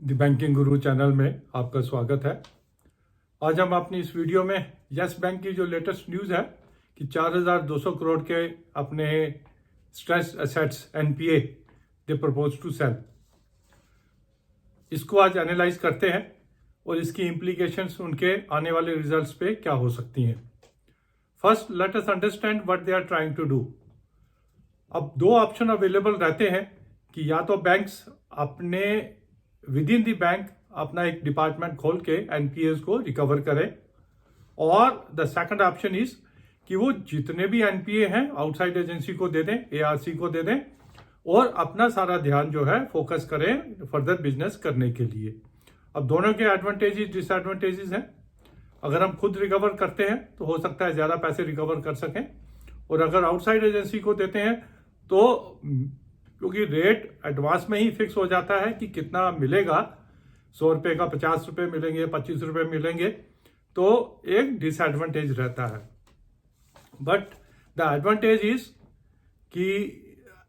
The banking Guru channel में आपका स्वागत है। आज हम अपनी इस वीडियो में यस बैंक की जो लेटेस्ट न्यूज़ है कि 4,200 करोड़ के अपने stress assets NPA they propose to sell, इसको आज एनालाइज करते हैं और इसकी इम्प्लीकेशंस उनके आने वाले रिजल्ट्स पे क्या हो सकती हैं। First let us understand what they are trying to do. अब दो ऑप्शन अवेलेबल रहते हैं कि या तो बैंक्स अपने विद इन दी बैंक अपना एक डिपार्टमेंट खोल के एनपीएस को रिकवर करे, और द सेकंड ऑप्शन इज कि वो जितने भी एनपीए हैं आउटसाइड एजेंसी को दे दें, एआरसी को दे दें और अपना सारा ध्यान जो है फोकस करें फर्दर बिजनेस करने के लिए। अब दोनों के एडवांटेजेस डिसएडवांटेजेस हैं। अगर हम खुद रिकवर करते हैं तो हो सकता है ज़्यादा पैसे रिकवर कर सकें, और अगर आउटसाइड एजेंसी को देते हैं तो क्योंकि रेट एडवांस में ही फिक्स हो जाता है कि कितना मिलेगा, 100 रुपये का 50 रुपये मिलेंगे, 25 रुपये मिलेंगे, तो एक डिसएडवांटेज रहता है। बट द एडवांटेज इज कि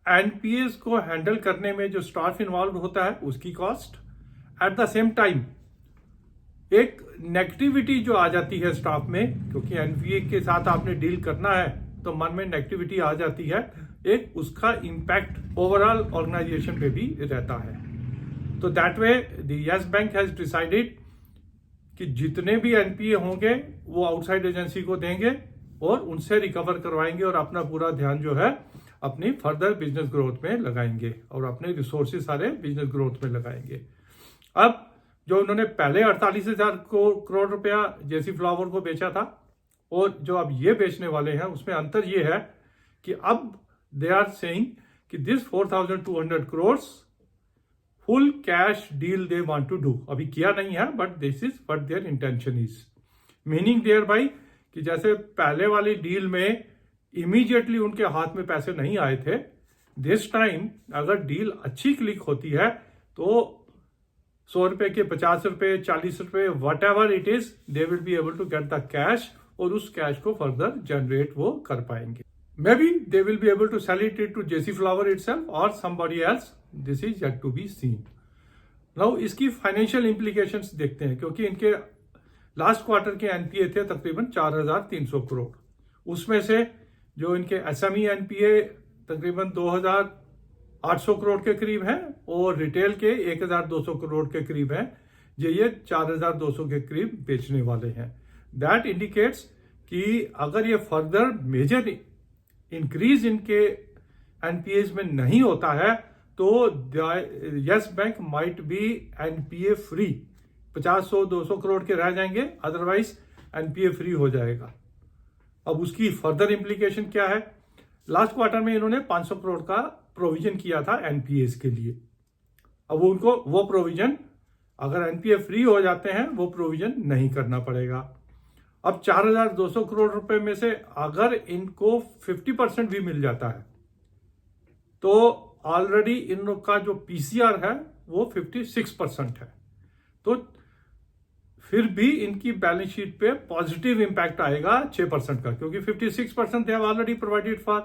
एनपीएस को हैंडल करने में जो स्टाफ इन्वॉल्व होता है उसकी cost, at the same time एक नेगेटिविटी जो आ जाती है स्टाफ में, क्योंकि एनपीए के साथ आपने डील करना है तो मन में नेगेटिविटी आ जाती है, एक उसका इम्पैक्ट ओवरऑल ऑर्गेनाइजेशन पे भी रहता है। तो that way the Yes bank has decided कि जितने भी एनपीए होंगे वो आउटसाइड एजेंसी को देंगे और उनसे रिकवर करवाएंगे और अपना पूरा ध्यान जो है अपनी फर्दर बिजनेस ग्रोथ में लगाएंगे और अपने रिसोर्सेज सारे बिजनेस ग्रोथ में लगाएंगे। अब जो उन्होंने पहले 48,000 करोड़ रुपया जेसी फ्लावर को बेचा था और जो अब ये बेचने वाले हैं उसमें अंतर ये है कि अब दे आर सेइंग कि this 4,200 crore full cash deal they want to do. अभी किया नहीं है but this is what their intention is, meaning thereby कि जैसे पहले वाली डील में इमीडिएटली उनके हाथ में पैसे नहीं आए थे, दिस टाइम अगर डील अच्छी क्लिक होती है तो 100 रुपए के 50 रुपए 40 रुपए whatever it is, they will be able to get the cash और उस कैश को फर्दर जनरेट वो कर पाएंगे। Maybe they will be able to sell it to JC flower itself और somebody else, this is yet to be seen. Now इसकी financial implications देखते हैं, क्योंकि इनके लास्ट क्वार्टर के एनपीए थे तकरीबन 4,300 करोड़, उसमें से जो इनके एसएमई एनपीए तकरीबन 2,800 करोड़ के करीब है और रिटेल के 1,200 करोड़ के करीब है, ये 4,200 के करीब बेचने वाले हैं। दैट इंडिकेट्स कि अगर ये फर्दर मेजर इंक्रीज इनके एनपीएस में नहीं होता है तो yes bank might be NPA free, 50-100-200 crore के रह जाएंगे, अदरवाइज एनपीए फ्री हो जाएगा। अब उसकी फर्दर इंप्लीकेशन क्या है? लास्ट क्वार्टर में इन्होंने 500 करोड़ का प्रोविजन किया था एनपीएस के लिए। अब उनको वो प्रोविजन अगर एनपीए फ्री हो जाते हैं वो प्रोविजन नहीं करना पड़ेगा। अब 4,200 करोड़ रुपए में से अगर इनको 50% भी मिल जाता है तो ऑलरेडी इनका जो पीसीआर है वो 56% है, तो फिर भी इनकी बैलेंस शीट पे पॉजिटिव इंपैक्ट आएगा 6% का, क्योंकि 56% they have already provided for,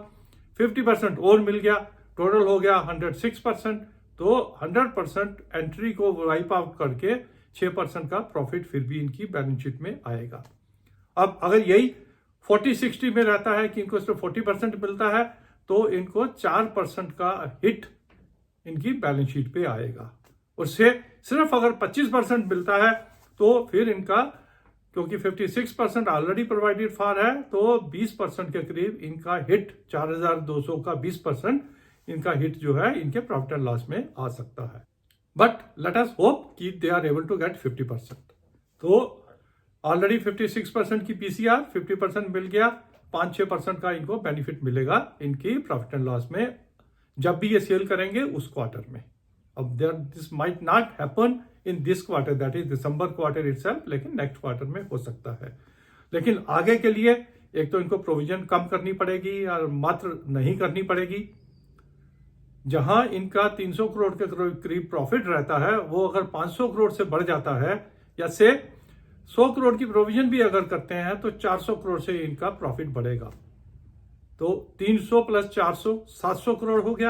50% और मिल गया, टोटल हो गया 106%। तो 100% एंट्री को वाइप आउट करके 6% का प्रॉफिट फिर भी इनकी बैलेंस शीट में आएगा। अब अगर यही 40-60 में रहता है कि इनको सिर्फ 40% मिलता है तो इनको 4% का हिट इनकी बैलेंस शीट पे आएगा, और सिर्फ अगर 25% मिलता है तो फिर इनका, क्योंकि 56% ऑलरेडी प्रोवाइडेड फॉर है, तो 20% के करीब इनका हिट, 4,200 का 20% इनका हिट जो है इनके प्रॉफिट एंड लॉस में आ सकता है। बट लेट अस होप कि they are able to get 50%। तो ऑलरेडी 56% की पीसीआर, 50% मिल गया, 5-6% का इनको बेनिफिट मिलेगा इनकी प्रॉफिट एंड लॉस में जब भी ये सेल करेंगे उस क्वार्टर में। अब this might not happen in this quarter, that is December quarter itself, लेकिन नेक्स्ट क्वार्टर में हो सकता है। लेकिन आगे के लिए एक तो इनको प्रोविजन कम करनी पड़ेगी और मात्र नहीं करनी पड़ेगी। जहां इनका 300 करोड़ के करीब प्रॉफिट रहता है वो अगर 500 करोड़ से बढ़ जाता है, या से 100 करोड़ की प्रोविजन भी अगर करते हैं तो 400 करोड़ से इनका प्रॉफिट बढ़ेगा। तो 300 + 400 700 करोड़ हो गया।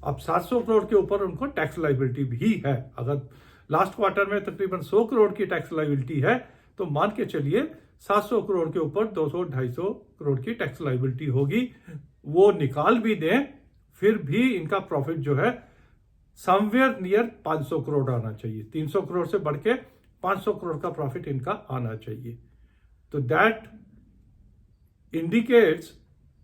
अब 700 करोड़ के ऊपर उनको टैक्स लाइबिलिटी भी है। अगर लास्ट क्वार्टर में तकरीबन 100 करोड़ की टैक्स लाइबिलिटी है, तो मान के चलिए 700 करोड़ के ऊपर 200-250 करोड़ की टैक्स लाइबिलिटी होगी। वो निकाल भी दें फिर भी इनका प्रॉफिट जो है समवेयर नियर 500 करोड़ आना चाहिए। 300 करोड़ से बढ़ के 500 करोड़ का प्रॉफिट इनका आना चाहिए। तो दैट इंडिकेट्स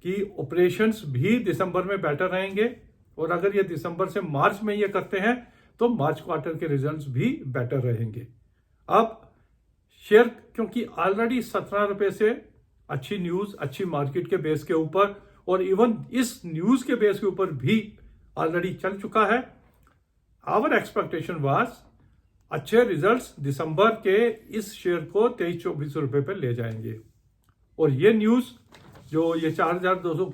कि ऑपरेशंस भी दिसंबर में बेटर रहेंगे, और अगर ये दिसंबर से मार्च में ये करते हैं तो मार्च क्वार्टर के रिजल्ट्स भी बेटर रहेंगे। अब शेयर क्योंकि ऑलरेडी 17 रुपए से अच्छी न्यूज, अच्छी मार्केट के बेस के ऊपर, और इवन इस न्यूज के बेस के ऊपर भी ऑलरेडी चल चुका है, आवर एक्सपेक्टेशन वाज अच्छे रिजल्ट्स दिसंबर के इस शेयर को 23-24 रुपए पर ले जाएंगे। और ये न्यूज जो ये 4,200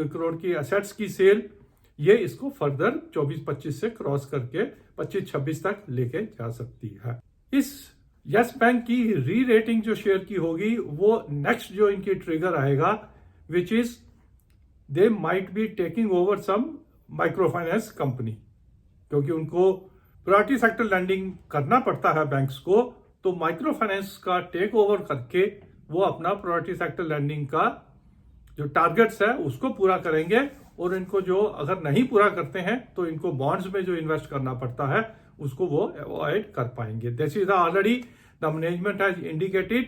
करोड़ की एसेट्स की सेल, ये इसको फर्दर 24-25 से क्रॉस करके 25-26 तक लेके जा सकती है। इस यस बैंक की री रेटिंग जो शेयर की होगी, वो नेक्स्ट जो इनकी ट्रिगर आएगा, which is they might be taking over some micro finance company, क्योंकि उनको प्रायोरिटी सेक्टर लैंडिंग करना पड़ता है बैंक्स को, तो माइक्रो फाइनेंस का टेक ओवर करके वो अपना प्रायोरिटी सेक्टर लैंडिंग का जो टारगेट्स है उसको पूरा करेंगे। और इनको जो अगर नहीं पूरा करते हैं तो इनको बॉन्ड्स में जो इन्वेस्ट करना पड़ता है उसको वो अवॉइड कर पाएंगे। This is already the management has indicated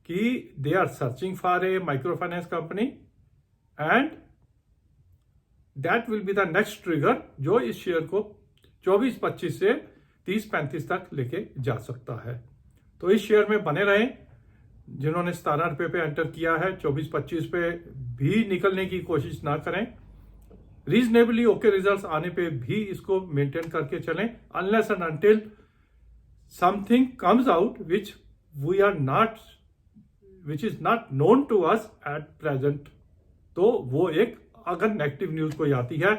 कि they are searching for a micro finance company and that will be the next trigger जो इस शेयर को 24-25 से 30-35 तक लेके जा सकता है। तो इस शेयर में बने रहें। जिन्होंने 17 रुपए पे एंटर किया है, 24-25 पे भी निकलने की कोशिश ना करें। रीजनेबली ओके रिजल्ट्स आने पे भी इसको मेंटेन करके चलें, unless and until something comes out which is not known to us at present. तो वो एक अगर नेगेटिव न्यूज कोई आती है,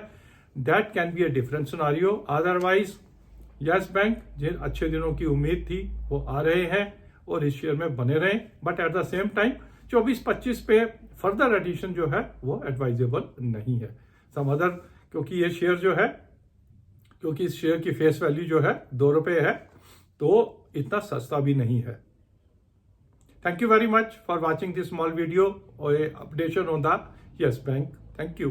that can be a different scenario. Otherwise Yes Bank जिन अच्छे दिनों की उम्मीद थी वो आ रहे हैं और इस शेयर में बने रहें, but at the same time 24-25 पे फर्दर एडिशन जो है वो एडवाइजेबल नहीं है। सम अदर, क्योंकि ये शेयर जो है, क्योंकि इस शेयर की फेस वैल्यू जो है 2 रुपए है, तो इतना सस्ता भी नहीं है। Thank you very much for watching this small video और updation on the Yes Bank. Thank you.